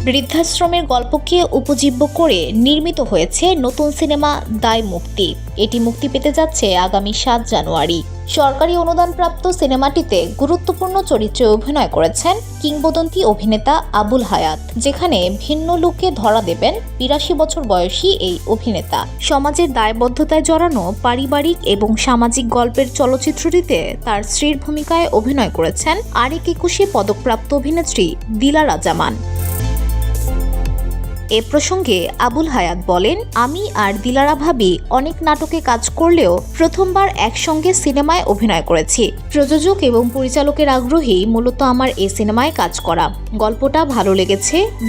বৃদ্ধাশ্রমের গল্পকে উপজীব্য করে নির্মিত হয়েছে নতুন সিনেমা দায় মুক্তি। এটি মুক্তি পেতে যাচ্ছে আগামী ৭ জানুয়ারি। সরকারি অনুদানপ্রাপ্ত সিনেমাটিতে গুরুত্বপূর্ণ চরিত্রে অভিনয় করেছেন কিংবদন্তি অভিনেতা আবুল হায়াত, যেখানে ভিন্ন লুকে ধরা দেবেন ৮২ বছর বয়সী এই অভিনেতা। সমাজের দায়বদ্ধতায় জড়ানো পারিবারিক এবং সামাজিক গল্পের চলচ্চিত্রটিতে তার স্ত্রীর ভূমিকায় অভিনয় করেছেন আরেক ২১ পদকপ্রাপ্ত অভিনেত্রী দিলারা জামান। এ প্রসঙ্গে আবুল হায়াত বলেন, আমি আর দিলারা ভাবি অনেক নাটকে কাজ করলেও প্রথমবার একসঙ্গে সিনেমায় অভিনয় করেছি। প্রযোজক এবং পরিচালকের আগ্রহী মূলত আমার এই সিনেমায় কাজ করা। গল্পটা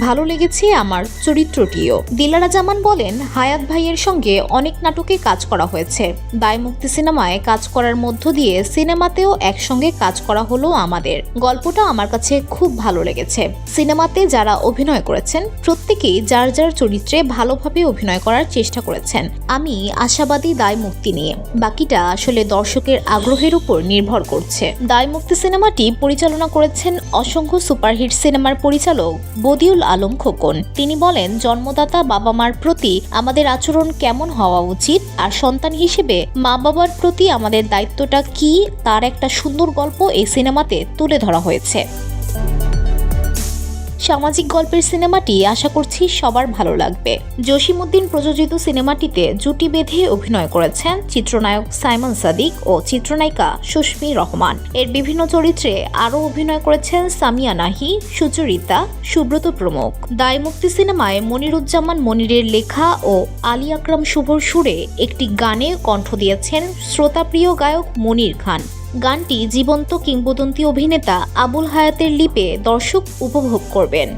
ভালো লেগেছে আমার চরিত্রটিও। দিলারা জামান বলেন, হায়াত ভাইয়ের সঙ্গে অনেক নাটকে কাজ করা হয়েছে। দায় মুক্তি সিনেমায় কাজ করার মধ্য দিয়ে সিনেমাতেও একসঙ্গে কাজ করা হলো আমাদের। গল্পটা আমার কাছে খুব ভালো লেগেছে। সিনেমাতে যারা অভিনয় করেছেন প্রত্যেকেই যার যার চরিত্রে ভালোভাবে অভিনয় করার চেষ্টা করেছেন। আমি আশাবাদী দায় মুক্তি নিয়ে। বাকিটা আসলে দর্শকের আগ্রহের উপর নির্ভর করছে। দায় মুক্তি সিনেমাটি পরিচালনা করেছেন অসংখ্য সুপারহিট সিনেমার পরিচালক বদিউল আলম খোকন। তিনি বলেন, জন্মদাতা বাবা মার প্রতি আমাদের আচরণ কেমন হওয়া উচিত আর সন্তান হিসেবে মা বাবার প্রতি আমাদের দায়িত্বটা কি, তার একটা সুন্দর গল্প এই সিনেমাতে তুলে ধরা হয়েছে। সামাজিক গল্পের সিনেমাটি আশা করছি সবার ভালো লাগবে। জসিমউদ্দিন প্রযোজিত সিনেমাটিতে জুটি বেঁধে অভিনয় করেছেন চিত্রনায়ক সাইমন সাদিক ও চিত্রনায়িকা সুস্মি রহমান। এর বিভিন্ন চরিত্রে আরও অভিনয় করেছেন সামিয়া নাহি, সুচরিতা, সুব্রত প্রমুখ। দায় মুক্তি সিনেমায় মনিরুজ্জামান মনিরের লেখা ও আলী আকরাম শুভর সুরে একটি গানে কণ্ঠ দিয়েছেন শ্রোতাপ্রিয় গায়ক মনির খান। গানটি জীবন্ত কিংবদন্তি অভিনেতা আবুল হায়াতের লিপে দর্শক উপভোগ করবেন।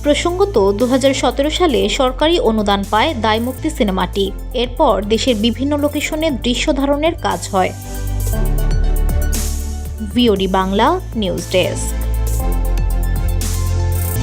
প্রসঙ্গত ২০১৭ সালে সরকারি অনুদান পায় দায় মুক্তি সিনেমাটি। এরপর দেশের বিভিন্ন লোকেশনে দৃশ্য ধারণের কাজ হয়। VOD Bangla news desk.